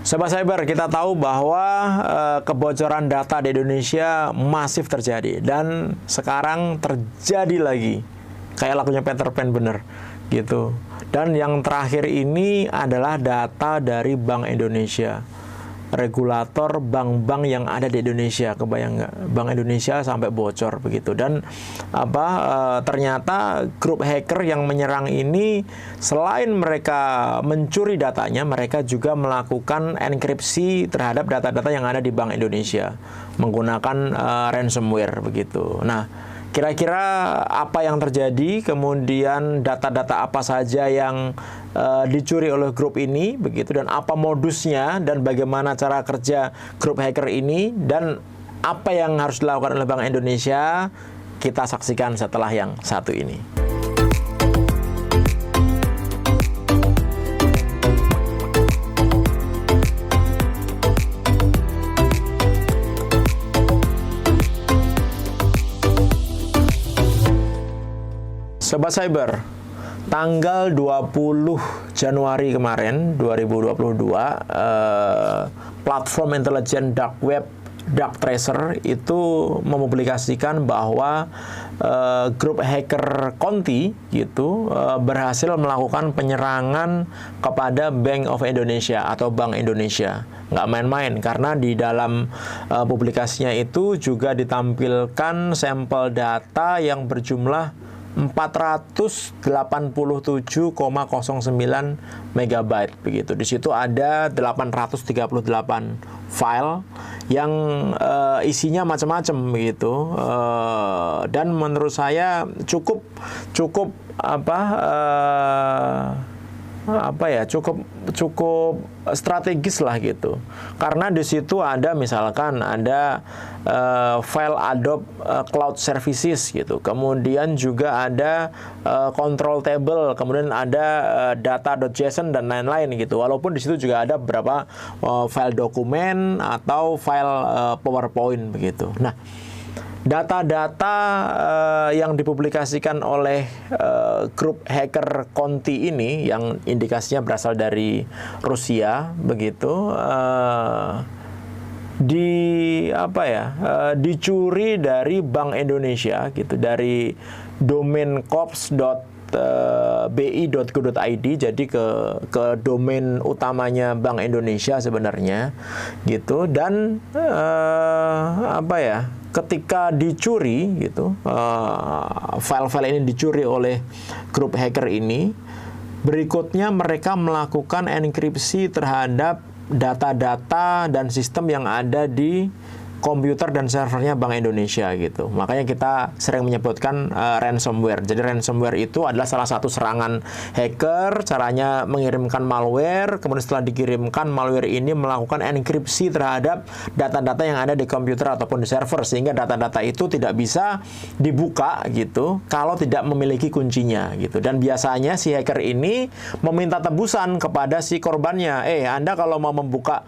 Sobat Cyber, kita tahu bahwa kebocoran data di Indonesia masif terjadi dan sekarang terjadi lagi kayak lagunya Peter Pan bener gitu. Dan yang terakhir ini adalah data dari Bank Indonesia, regulator bank-bank yang ada di Indonesia. Kebayang nggak? Bank Indonesia sampai bocor begitu. Dan ternyata grup hacker yang menyerang ini selain mereka mencuri datanya, mereka juga melakukan enkripsi terhadap data-data yang ada di Bank Indonesia menggunakan ransomware begitu. Nah, kira-kira apa yang terjadi, kemudian data-data apa saja yang dicuri oleh grup ini begitu, dan apa modusnya dan bagaimana cara kerja grup hacker ini, dan apa yang harus dilakukan oleh Bank Indonesia, kita saksikan setelah yang satu ini. Sobat Cyber, tanggal 20 Januari kemarin 2022, platform intelijen dark web Darktracer itu mempublikasikan bahwa grup hacker Conti gitu berhasil melakukan penyerangan kepada Bank of Indonesia atau Bank Indonesia. Nggak main-main, karena di dalam publikasinya itu juga ditampilkan sampel data yang berjumlah 487,09 megabyte begitu. Di situ ada 838 file yang isinya macam-macam begitu. Dan menurut saya cukup cukup strategis lah gitu, karena di situ ada misalkan ada file Adobe Cloud Services gitu, kemudian juga ada control table, kemudian ada data.json dan lain-lain gitu. Walaupun di situ juga ada beberapa file dokumen atau file PowerPoint begitu. Nah, data-data yang dipublikasikan oleh grup hacker Conti ini, yang indikasinya berasal dari Rusia begitu, dicuri dari Bank Indonesia gitu, dari domain corps.bi.go.id, jadi ke domain utamanya Bank Indonesia sebenarnya gitu. Dan ketika dicuri gitu, file-file ini dicuri oleh grup hacker ini, berikutnya mereka melakukan enkripsi terhadap data-data dan sistem yang ada di komputer dan servernya Bank Indonesia gitu. Makanya kita sering menyebutkan ransomware. Jadi ransomware itu adalah salah satu serangan hacker, caranya mengirimkan malware, kemudian setelah dikirimkan malware ini melakukan enkripsi terhadap data-data yang ada di komputer ataupun di server, sehingga data-data itu tidak bisa dibuka gitu kalau tidak memiliki kuncinya gitu. Dan biasanya si hacker ini meminta tebusan kepada si korbannya, Anda kalau mau membuka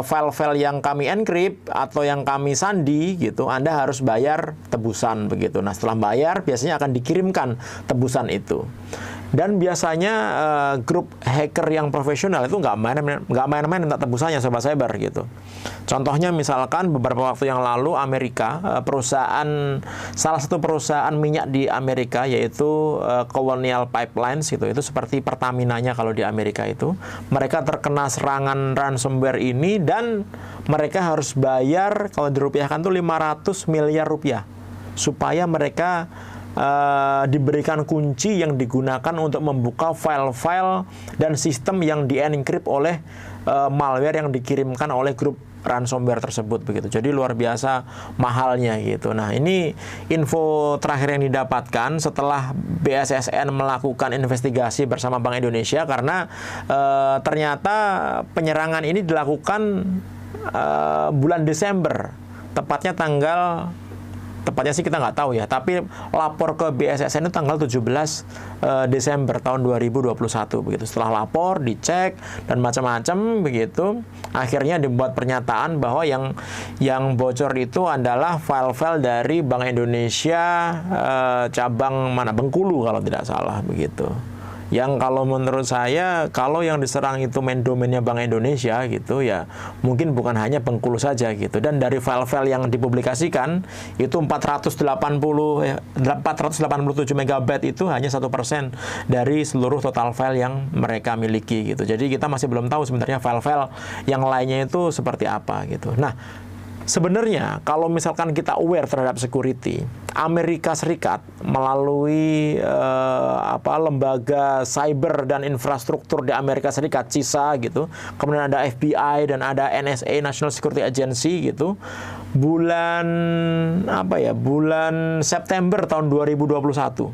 file-file yang kami encrypt atau yang kami sandi gitu, Anda harus bayar tebusan begitu. Nah, setelah bayar biasanya akan dikirimkan tebusan itu. Dan biasanya grup hacker yang profesional itu nggak main-main minta tebusannya, Sobat Cyber gitu. Contohnya misalkan beberapa waktu yang lalu Amerika, salah satu perusahaan minyak di Amerika yaitu Colonial Pipelines gitu, itu seperti Pertamina-nya kalau di Amerika itu, mereka terkena serangan ransomware ini dan mereka harus bayar, kalau dirupiahkan tuh 500 miliar rupiah supaya mereka diberikan kunci yang digunakan untuk membuka file-file dan sistem yang di-encrypt oleh malware yang dikirimkan oleh grup ransomware tersebut begitu. Jadi luar biasa mahalnya gitu. Nah, ini info terakhir yang didapatkan setelah BSSN melakukan investigasi bersama Bank Indonesia, karena ternyata penyerangan ini dilakukan bulan Desember, tepatnya sih kita nggak tahu ya, tapi lapor ke BSSN itu tanggal 17 Desember tahun 2021 begitu. Setelah lapor, dicek dan macam-macam begitu, akhirnya dibuat pernyataan bahwa yang bocor itu adalah file-file dari Bank Indonesia cabang Bengkulu kalau tidak salah begitu. yang kalau menurut saya kalau yang diserang itu main domainnya Bank Indonesia gitu ya, mungkin bukan hanya Bengkulu saja gitu. Dan dari file-file yang dipublikasikan itu 487 megabyte itu hanya 1% dari seluruh total file yang mereka miliki gitu. Jadi kita masih belum tahu sebenarnya file-file yang lainnya itu seperti apa gitu. Nah, sebenarnya kalau misalkan kita aware terhadap security, Amerika Serikat melalui lembaga cyber dan infrastruktur di Amerika Serikat, CISA gitu, kemudian ada FBI dan ada NSA, National Security Agency gitu, bulan September tahun 2021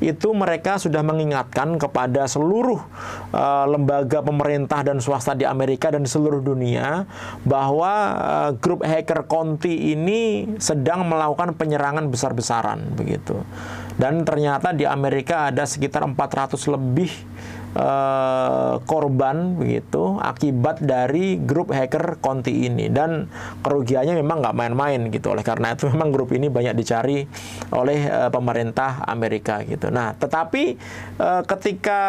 itu mereka sudah mengingatkan kepada seluruh lembaga pemerintah dan swasta di Amerika dan seluruh dunia bahwa grup hacker Conti ini sedang melakukan penyerangan besar-besaran begitu. Dan ternyata di Amerika ada sekitar 400 lebih korban begitu akibat dari grup hacker Conti ini, dan kerugiannya memang nggak main-main gitu. Oleh karena itu memang grup ini banyak dicari oleh pemerintah Amerika gitu. Nah, tetapi ketika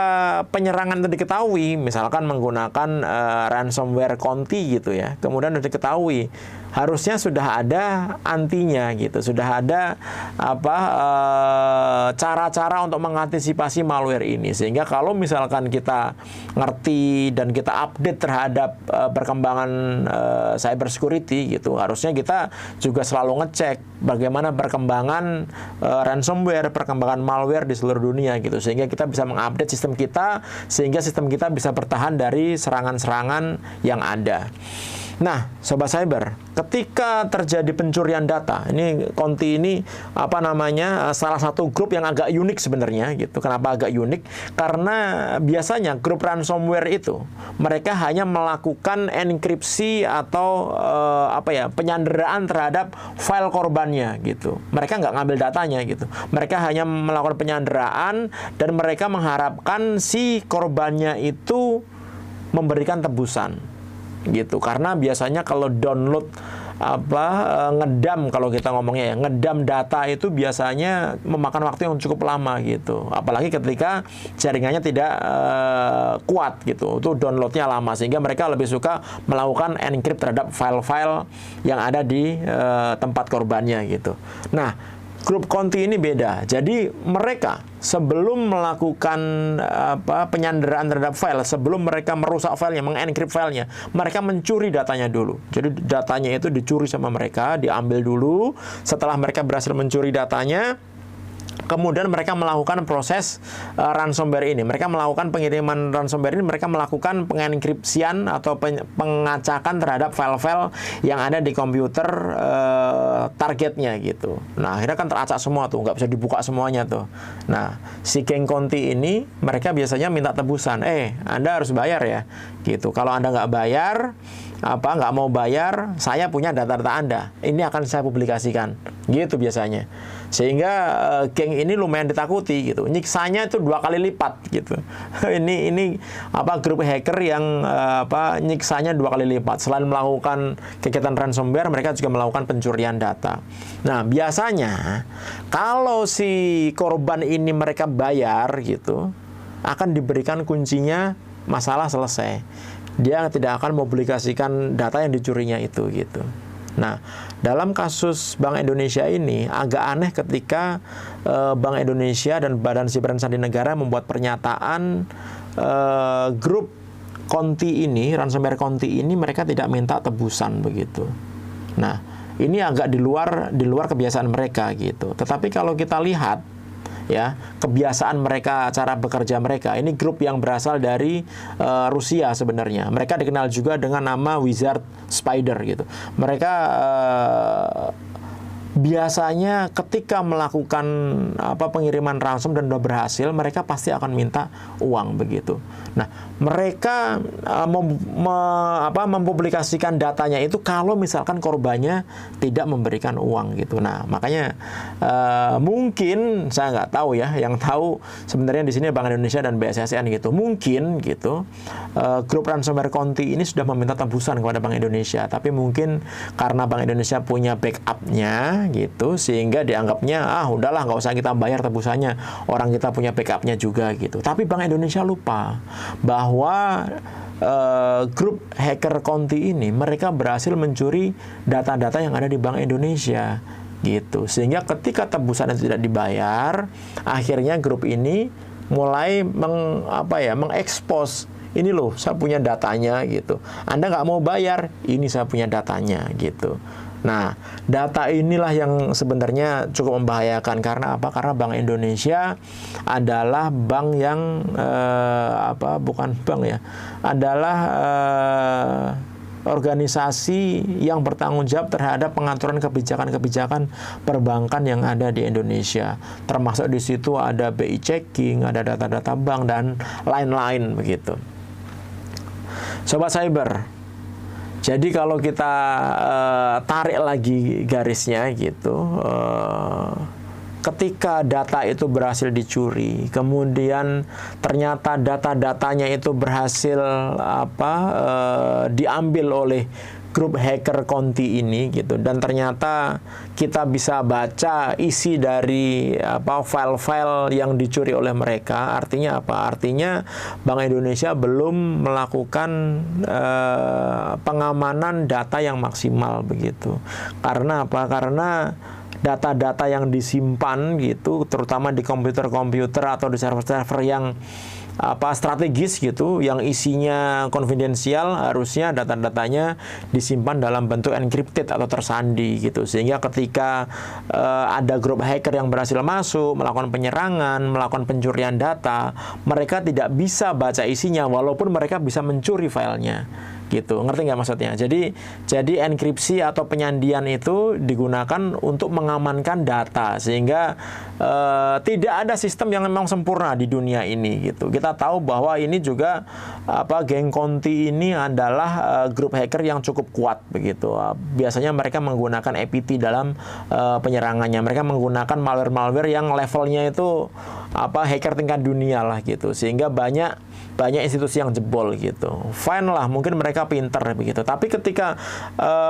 penyerangan itu diketahui, misalkan menggunakan ransomware Conti gitu ya, kemudian sudah diketahui, harusnya sudah ada antinya gitu, sudah ada cara-cara untuk mengantisipasi malware ini, sehingga kalau misalkan kita ngerti dan kita update terhadap perkembangan cyber security gitu, harusnya kita juga selalu ngecek bagaimana perkembangan ransomware, perkembangan malware di seluruh dunia gitu, sehingga kita bisa mengupdate sistem kita, sehingga sistem kita bisa bertahan dari serangan-serangan yang ada. Nah, Sobat Cyber, ketika terjadi pencurian data, ini Conti ini salah satu grup yang agak unik sebenarnya gitu. Kenapa agak unik? Karena biasanya grup ransomware itu mereka hanya melakukan enkripsi atau penyanderaan terhadap file korbannya gitu. Mereka nggak ngambil datanya gitu. Mereka hanya melakukan penyanderaan dan mereka mengharapkan si korbannya itu memberikan tebusan gitu. Karena biasanya kalau download ngedam, kalau kita ngomongnya ya, ngedam data itu biasanya memakan waktu yang cukup lama gitu. Apalagi ketika jaringannya tidak kuat gitu, itu downloadnya lama, sehingga mereka lebih suka melakukan encrypt terhadap file-file yang ada di tempat korbannya gitu. Nah, grup Conti ini beda. Jadi mereka sebelum melakukan penyanderaan terhadap file, sebelum mereka merusak filenya, mengencrypt filenya, mereka mencuri datanya dulu. Jadi datanya itu dicuri sama mereka, diambil dulu. Setelah mereka berhasil mencuri datanya, kemudian mereka melakukan proses ransomware ini. Mereka melakukan pengiriman ransomware ini, mereka melakukan pengenkripsian atau pengacakan terhadap file-file yang ada di komputer targetnya gitu. Nah, akhirnya kan teracak semua tuh, nggak bisa dibuka semuanya tuh. Nah, si geng Conti ini mereka biasanya minta tebusan. Anda harus bayar ya gitu. Kalau Anda nggak bayar, nggak mau bayar, saya punya data-data Anda. Ini akan saya publikasikan. Gitu biasanya. Sehingga geng ini lumayan ditakuti gitu. Nyiksanya itu 2 kali lipat gitu. ini grup hacker yang nyiksanya 2 kali lipat. Selain melakukan kegiatan ransomware, mereka juga melakukan pencurian data. Nah, biasanya kalau si korban ini mereka bayar gitu, akan diberikan kuncinya, masalah selesai. Dia tidak akan mempublikasikan data yang dicurinya itu gitu. Nah, dalam kasus Bank Indonesia ini agak aneh ketika Bank Indonesia dan Badan Siber dan Sandi Negara membuat pernyataan grup Conti ini, ransomware Conti ini, mereka tidak minta tebusan begitu. Nah, ini agak di luar kebiasaan mereka gitu. Tetapi kalau kita lihat ya, kebiasaan mereka, cara bekerja mereka, ini grup yang berasal dari Rusia sebenarnya. Mereka dikenal juga dengan nama Wizard Spider gitu. Mereka biasanya ketika melakukan pengiriman ransom dan sudah berhasil, mereka pasti akan minta uang begitu. Nah, mereka mempublikasikan datanya itu kalau misalkan korbannya tidak memberikan uang gitu. Nah, makanya mungkin saya nggak tahu ya, yang tahu sebenarnya di sini Bank Indonesia dan BSSN gitu. Mungkin gitu grup ransomware Conti ini sudah meminta tebusan kepada Bank Indonesia, tapi mungkin karena Bank Indonesia punya backupnya Indonesia gitu, sehingga dianggapnya udahlah nggak usah kita bayar tebusannya, orang kita punya backupnya juga gitu. Tapi Bank Indonesia lupa bahwa grup hacker Conti ini mereka berhasil mencuri data-data yang ada di Bank Indonesia gitu, sehingga ketika tebusan itu tidak dibayar, akhirnya grup ini mulai mengekspos, ini loh saya punya datanya gitu, Anda nggak mau bayar, ini saya punya datanya gitu. Nah, data inilah yang sebenarnya cukup membahayakan. Karena apa? Karena Bank Indonesia adalah bank yang bukan bank ya, adalah organisasi yang bertanggung jawab terhadap pengaturan kebijakan-kebijakan perbankan yang ada di Indonesia. Termasuk di situ ada BI checking, ada data-data bank dan lain-lain begitu. Sobat Cyber, jadi kalau kita tarik lagi garisnya gitu, ketika data itu berhasil dicuri, kemudian ternyata data-datanya itu berhasil diambil oleh grup hacker Conti ini gitu, dan ternyata kita bisa baca isi dari file-file yang dicuri oleh mereka. Artinya apa? Artinya Bank Indonesia belum melakukan pengamanan data yang maksimal begitu. Karena apa? Karena data-data yang disimpan gitu, terutama di komputer-komputer atau di server-server yang strategis gitu, yang isinya konfidensial, harusnya data-datanya disimpan dalam bentuk encrypted atau tersandi gitu, sehingga ketika ada grup hacker yang berhasil masuk, melakukan penyerangan, melakukan pencurian data, mereka tidak bisa baca isinya walaupun mereka bisa mencuri filenya gitu. Ngerti nggak maksudnya? Jadi enkripsi atau penyandian itu digunakan untuk mengamankan data, sehingga tidak ada sistem yang memang sempurna di dunia ini gitu. Kita tahu bahwa ini juga geng Conti ini adalah grup hacker yang cukup kuat begitu. Biasanya mereka menggunakan APT dalam penyerangannya. Mereka menggunakan malware-malware yang levelnya itu hacker tingkat dunia lah gitu, sehingga banyak institusi yang jebol gitu. Fine lah, mungkin mereka pinter begitu. Tapi ketika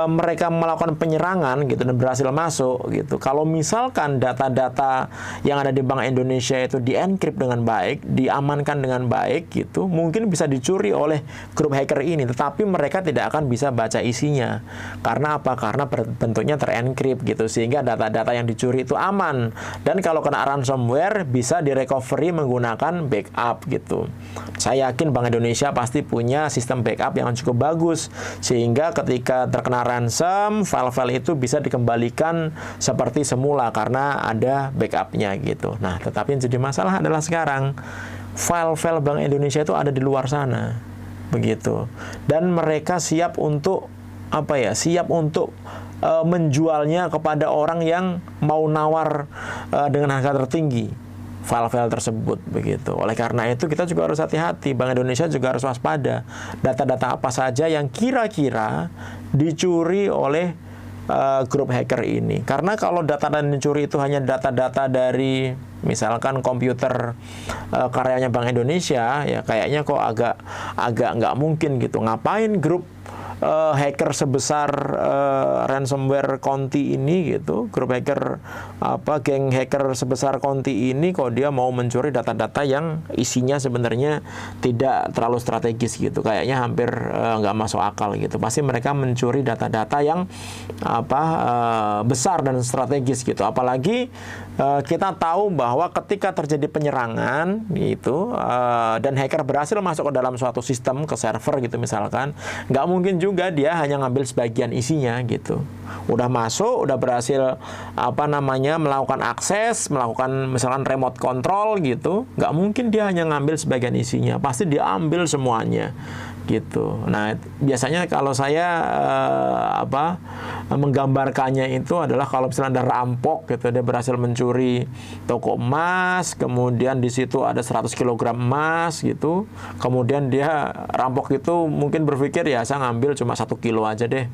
mereka melakukan penyerangan gitu dan berhasil masuk gitu, kalau misalkan data-data yang ada di Bank Indonesia itu di-encrypt dengan baik, diamankan dengan baik gitu, mungkin bisa dicuri oleh grup hacker ini, tetapi mereka tidak akan bisa baca isinya. Karena apa? Karena bentuknya ter-encrypt gitu, sehingga data-data yang dicuri itu aman. Dan kalau kena ransomware bisa direcovery menggunakan backup gitu. Saya yakin Bank Indonesia pasti punya sistem backup yang cukup bagus, sehingga ketika terkena ransom, file-file itu bisa dikembalikan seperti semula karena ada backupnya gitu. Nah, tetapi yang jadi masalah adalah sekarang file-file Bank Indonesia itu ada di luar sana begitu, dan mereka siap untuk menjualnya kepada orang yang mau nawar dengan harga tertinggi file-file tersebut begitu. Oleh karena itu kita juga harus hati-hati, Bank Indonesia juga harus waspada data-data apa saja yang kira-kira dicuri oleh grup hacker ini. Karena kalau data yang dicuri itu hanya data-data dari misalkan komputer karyanya Bank Indonesia, ya kayaknya kok agak nggak mungkin gitu. Ngapain grup hacker sebesar ransomware Conti ini gitu, grup hacker geng hacker sebesar Conti ini kok dia mau mencuri data-data yang isinya sebenarnya tidak terlalu strategis gitu, kayaknya hampir nggak masuk akal gitu. Pasti mereka mencuri data-data yang besar dan strategis gitu. Apalagi kita tahu bahwa ketika terjadi penyerangan gitu dan hacker berhasil masuk ke dalam suatu sistem, ke server gitu misalkan, nggak mungkin juga dia hanya ngambil sebagian isinya gitu. Udah masuk, udah berhasil melakukan akses, melakukan misalkan remote control gitu, nggak mungkin dia hanya ngambil sebagian isinya, pasti dia ambil semuanya gitu. Nah, biasanya kalau saya menggambarkannya itu adalah kalau misalnya ada rampok gitu, dia berhasil mencuri toko emas, kemudian di situ ada 100 kg emas gitu, kemudian dia rampok itu mungkin berpikir ya saya ngambil cuma 1 kilo aja deh,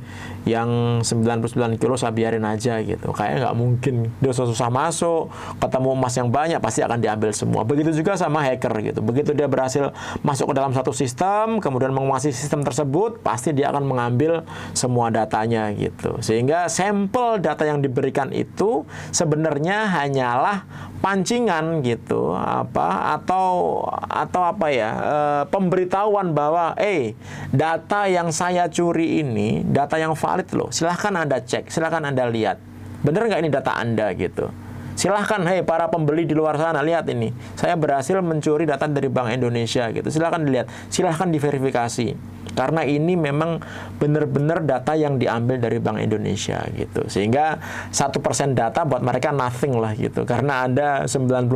yang 99 kilo saya biarin aja gitu. Kayaknya nggak mungkin, dia susah masuk, ketemu emas yang banyak pasti akan diambil semua. Begitu juga sama hacker gitu, begitu dia berhasil masuk ke dalam satu sistem, kemudian menguasai sistem tersebut, pasti dia akan mengambil semua datanya gitu. Sehingga sampel data yang diberikan itu sebenarnya hanyalah pancingan gitu, atau apa ya, pemberitahuan bahwa data yang saya curi ini data yang valid loh, silahkan Anda cek, silahkan Anda lihat, bener nggak ini data Anda gitu. Silahkan, para pembeli di luar sana, lihat ini, saya berhasil mencuri data dari Bank Indonesia gitu. Silahkan dilihat, silahkan diverifikasi. Karena ini memang benar-benar data yang diambil dari Bank Indonesia gitu. Sehingga 1% data buat mereka nothing lah gitu. Karena ada 99%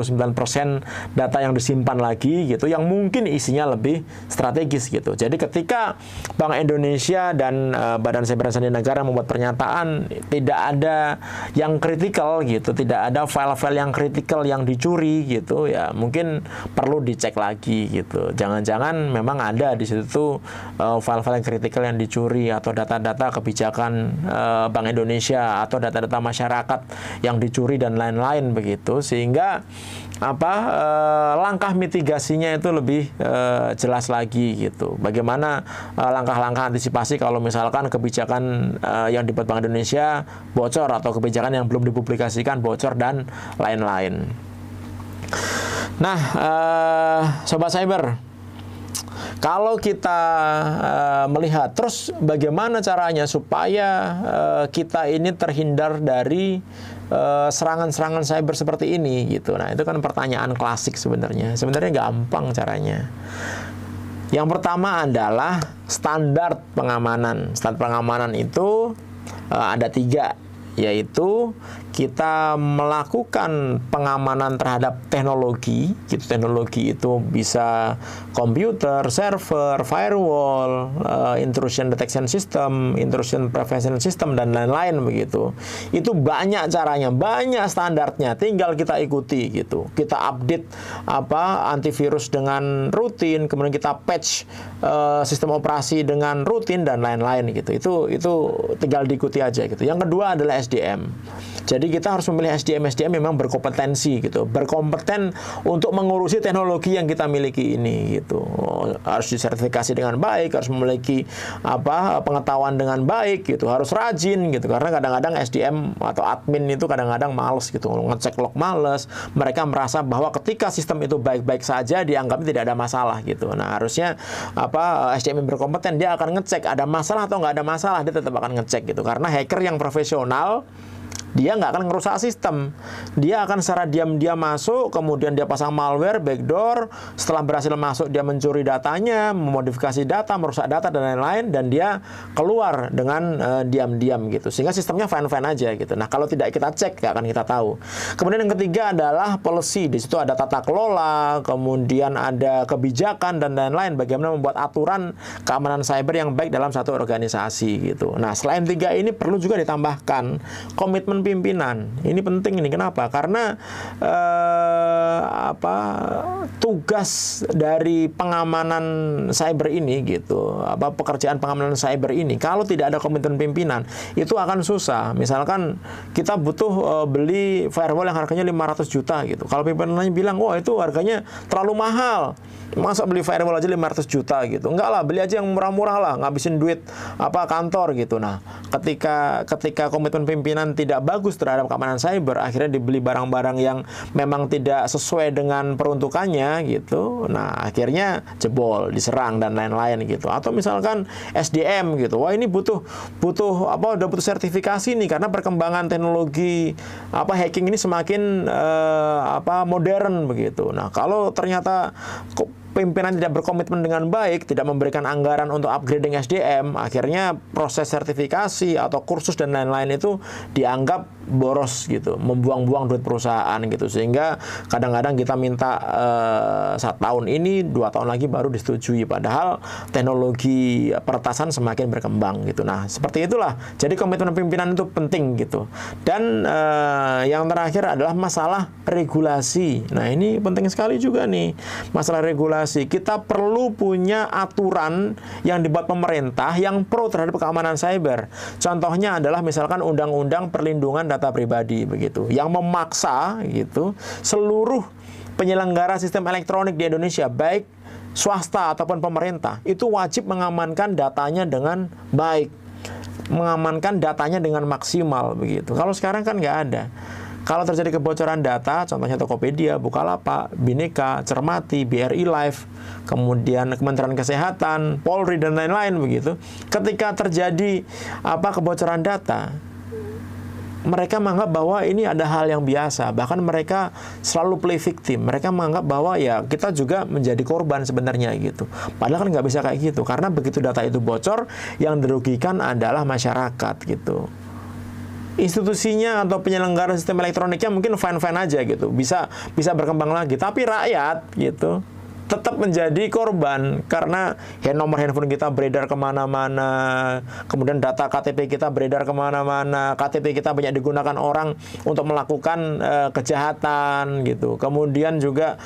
data yang disimpan lagi gitu, yang mungkin isinya lebih strategis gitu. Jadi ketika Bank Indonesia dan Badan Cyber dan Sandi Negara membuat pernyataan tidak ada yang kritikal gitu, tidak ada file-file yang kritikal yang dicuri gitu, ya mungkin perlu dicek lagi gitu. Jangan-jangan memang ada di situ file-file yang kritikal yang dicuri, atau data-data kebijakan Bank Indonesia, atau data-data masyarakat yang dicuri dan lain-lain begitu, sehingga langkah mitigasinya itu lebih jelas lagi gitu. Bagaimana langkah-langkah antisipasi kalau misalkan kebijakan yang dibuat Bank Indonesia bocor, atau kebijakan yang belum dipublikasikan bocor dan lain-lain. Nah, Sobat Cyber, kalau kita melihat terus bagaimana caranya supaya kita ini terhindar dari serangan-serangan cyber seperti ini gitu. Nah, itu kan pertanyaan klasik sebenarnya. Sebenarnya gampang caranya. Yang pertama adalah standar pengamanan. Standar pengamanan itu ada 3, yaitu kita melakukan pengamanan terhadap teknologi. Gitu, teknologi itu bisa komputer, server, firewall, intrusion detection system, intrusion prevention system, dan lain-lain begitu. Itu banyak caranya, banyak standarnya. Tinggal kita ikuti gitu. Kita update antivirus dengan rutin, kemudian kita patch sistem operasi dengan rutin dan lain-lain gitu. Itu tinggal diikuti aja gitu. Yang kedua adalah SDM. Jadi kita harus memilih SDM memang berkompetensi gitu, berkompeten untuk mengurusi teknologi yang kita miliki ini gitu. Harus disertifikasi dengan baik, harus memiliki pengetahuan dengan baik gitu, harus rajin gitu. Karena kadang-kadang SDM atau admin itu kadang-kadang males gitu, ngecek log males. Mereka merasa bahwa ketika sistem itu baik-baik saja dianggap tidak ada masalah gitu. Nah, harusnya SDM yang berkompeten, dia akan ngecek ada masalah atau nggak ada masalah, dia tetap akan ngecek gitu. Karena hacker yang profesional, dia nggak akan ngerusak sistem. Dia akan secara diam-diam masuk, kemudian dia pasang malware, backdoor. Setelah berhasil masuk, dia mencuri datanya, memodifikasi data, merusak data, dan lain-lain. Dan dia keluar dengan diam-diam gitu. Sehingga sistemnya fine-fine aja gitu. Nah, kalau tidak kita cek, nggak akan kita tahu. Kemudian yang ketiga adalah policy. Di situ ada tata kelola, kemudian ada kebijakan, dan lain-lain. Bagaimana membuat aturan keamanan cyber yang baik dalam satu organisasi gitu. Nah, selain 3 ini perlu juga ditambahkan komitmen pimpinan. Ini penting ini. Kenapa? Karena tugas dari pengamanan cyber ini gitu, pekerjaan pengamanan cyber ini, kalau tidak ada komitmen pimpinan, itu akan susah. Misalkan kita butuh beli firewall yang harganya 500 juta gitu. Kalau pimpinannya bilang, wah itu harganya terlalu mahal, masa beli firewall aja 500 juta gitu. Enggak lah, beli aja yang murah-murah lah, ngabisin duit kantor gitu. Nah, ketika komitmen pimpinan tidak bagus terhadap keamanan cyber, akhirnya dibeli barang-barang yang memang tidak sesuai dengan peruntukannya gitu. Nah, akhirnya jebol, diserang dan lain-lain gitu. Atau misalkan SDM gitu. Wah, ini udah butuh sertifikasi nih karena perkembangan teknologi hacking ini semakin modern begitu. Nah, kalau ternyata pimpinan tidak berkomitmen dengan baik, tidak memberikan anggaran untuk upgrading SDM, akhirnya proses sertifikasi atau kursus dan lain-lain itu dianggap boros gitu, membuang-buang duit perusahaan gitu. Sehingga kadang-kadang kita minta 1 tahun ini, 2 tahun lagi baru disetujui, padahal teknologi peretasan semakin berkembang gitu. Nah, seperti itulah. Jadi komitmen pimpinan itu penting gitu. Dan yang terakhir adalah masalah regulasi. Nah, ini penting sekali juga nih, masalah regulasi. Kita perlu punya aturan yang dibuat pemerintah yang pro terhadap keamanan cyber. Contohnya adalah misalkan Undang-Undang Perlindungan Data Pribadi begitu, yang memaksa gitu seluruh penyelenggara sistem elektronik di Indonesia, baik swasta ataupun pemerintah itu wajib mengamankan datanya dengan baik, mengamankan datanya dengan maksimal begitu. Kalau sekarang kan nggak ada. Kalau terjadi kebocoran data, contohnya Tokopedia, Bukalapak, Bhinneka, Cermati, BRI Live, kemudian Kementerian Kesehatan, Polri dan lain-lain begitu. Ketika terjadi kebocoran data, mereka menganggap bahwa ini ada hal yang biasa. Bahkan mereka selalu play victim. Mereka menganggap bahwa ya kita juga menjadi korban sebenarnya gitu. Padahal kan nggak bisa kayak gitu. Karena begitu data itu bocor, yang dirugikan adalah masyarakat gitu. Institusinya atau penyelenggara sistem elektroniknya mungkin fine-fine aja gitu, bisa berkembang lagi, tapi rakyat gitu tetap menjadi korban karena nomor handphone kita beredar kemana-mana, kemudian data KTP kita beredar kemana-mana, KTP kita banyak digunakan orang untuk melakukan kejahatan gitu. Kemudian juga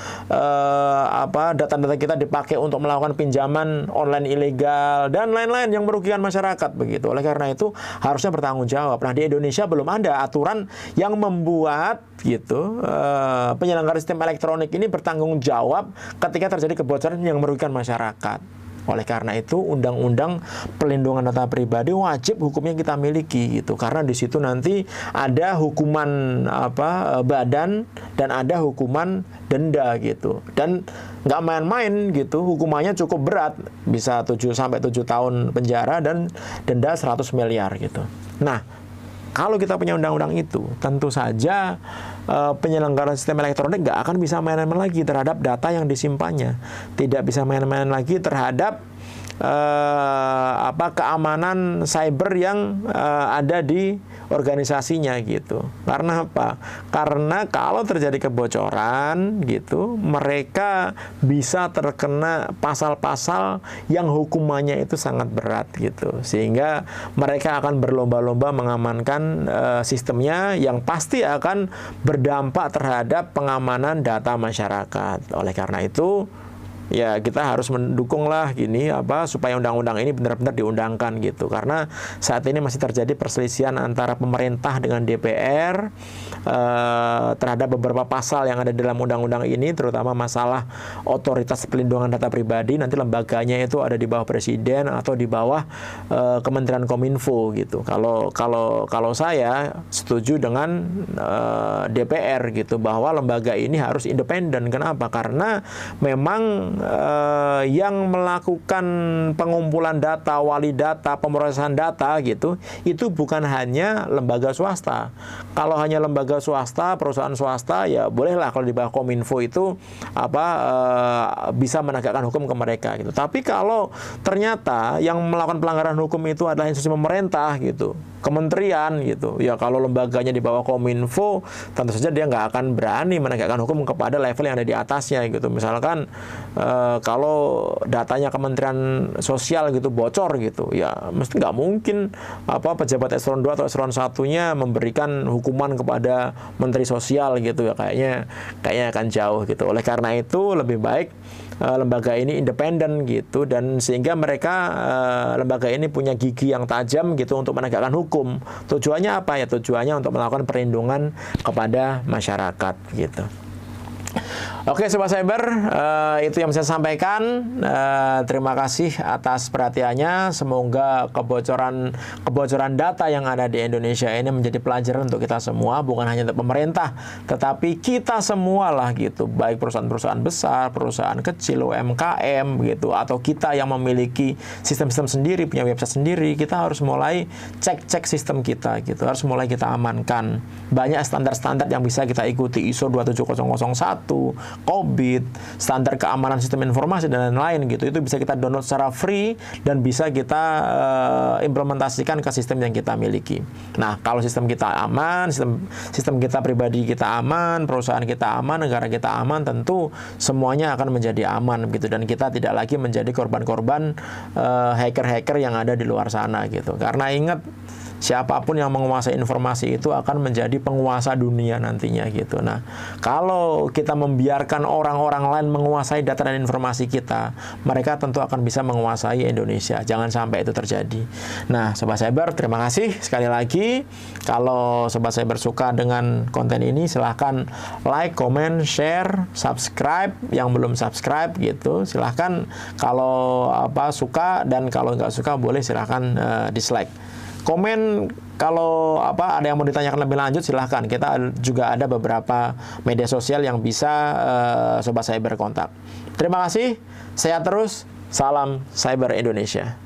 data-data kita dipakai untuk melakukan pinjaman online ilegal dan lain-lain yang merugikan masyarakat begitu. Oleh karena itu harusnya bertanggung jawab. Nah, di Indonesia belum ada aturan yang membuat gitu penyelenggara sistem elektronik ini bertanggung jawab ketika terjadi kebocoran yang merugikan masyarakat. Oleh karena itu, Undang-Undang Perlindungan Data Pribadi wajib hukumnya kita miliki gitu. Karena di situ nanti ada hukuman badan dan ada hukuman denda gitu. Dan nggak main-main gitu, hukumannya cukup berat, bisa 7 sampai 7 tahun penjara dan denda 100 miliar gitu. Nah, kalau kita punya undang-undang itu, tentu saja penyelenggara sistem elektronik nggak akan bisa main-main lagi terhadap data yang disimpannya. Tidak bisa main-main lagi terhadap keamanan cyber yang ada di organisasinya gitu. Karena apa? Karena kalau terjadi kebocoran gitu, mereka bisa terkena pasal-pasal yang hukumannya itu sangat berat gitu. Sehingga mereka akan berlomba-lomba mengamankan sistemnya yang pasti akan berdampak terhadap pengamanan data masyarakat. Oleh karena itu, ya kita harus mendukunglah supaya undang-undang ini benar-benar diundangkan gitu. Karena saat ini masih terjadi perselisihan antara pemerintah dengan DPR terhadap beberapa pasal yang ada dalam undang-undang ini, terutama masalah otoritas pelindungan data pribadi. Nanti lembaganya itu ada di bawah Presiden atau di bawah Kementerian Kominfo gitu. Kalau saya setuju dengan DPR gitu, bahwa lembaga ini harus independen. Kenapa? Karena memang yang melakukan pengumpulan data, wali data, pemrosesan data gitu, itu bukan hanya lembaga swasta. Kalau hanya lembaga swasta, perusahaan swasta, ya bolehlah kalau di bawah Kominfo itu bisa menegakkan hukum ke mereka gitu. Tapi kalau ternyata yang melakukan pelanggaran hukum itu adalah institusi pemerintah gitu, kementerian gitu, ya kalau lembaganya di bawah Kominfo, tentu saja dia nggak akan berani menegakkan hukum kepada level yang ada di atasnya gitu. Misalkan kalau datanya Kementerian Sosial gitu bocor gitu, ya mesti nggak mungkin pejabat eselon 2 atau eselon 1-nya memberikan hukuman kepada Menteri Sosial gitu ya, kayaknya akan jauh gitu. Oleh karena itu lebih baik lembaga ini independen gitu, dan sehingga mereka lembaga ini punya gigi yang tajam gitu untuk menegakkan hukum. Tujuannya apa ya? Tujuannya untuk melakukan perlindungan kepada masyarakat gitu. Oke Sobat Cyber, itu yang bisa saya sampaikan. Terima kasih atas perhatiannya. Semoga kebocoran data yang ada di Indonesia ini menjadi pelajaran untuk kita semua, bukan hanya untuk pemerintah, tetapi kita semua lah gitu, baik perusahaan-perusahaan besar, perusahaan kecil, UMKM gitu, atau kita yang memiliki sistem-sistem sendiri, punya website sendiri. Kita harus mulai cek sistem kita gitu, harus mulai kita amankan. Banyak standar-standar yang bisa kita ikuti, ISO 27001, COVID, standar keamanan sistem informasi dan lain-lain gitu. Itu bisa kita download secara free dan bisa kita implementasikan ke sistem yang kita miliki. Nah, kalau sistem kita aman, sistem kita pribadi kita aman, perusahaan kita aman, negara kita aman, tentu semuanya akan menjadi aman gitu, dan kita tidak lagi menjadi korban-korban hacker-hacker yang ada di luar sana gitu. Karena ingat, siapapun yang menguasai informasi itu akan menjadi penguasa dunia nantinya gitu. Nah, kalau kita membiarkan orang-orang lain menguasai data dan informasi kita, mereka tentu akan bisa menguasai Indonesia. Jangan sampai itu terjadi. Nah, Sobat Cyber, terima kasih sekali lagi. Kalau Sobat Cyber suka dengan konten ini, silahkan like, comment, share, subscribe. Yang belum subscribe gitu, silahkan kalau suka, dan kalau nggak suka boleh silahkan dislike. Komen kalau ada yang mau ditanyakan lebih lanjut, silahkan. Kita juga ada beberapa media sosial yang bisa Sobat Cyber kontak. Terima kasih, sehat terus, salam Cyber Indonesia.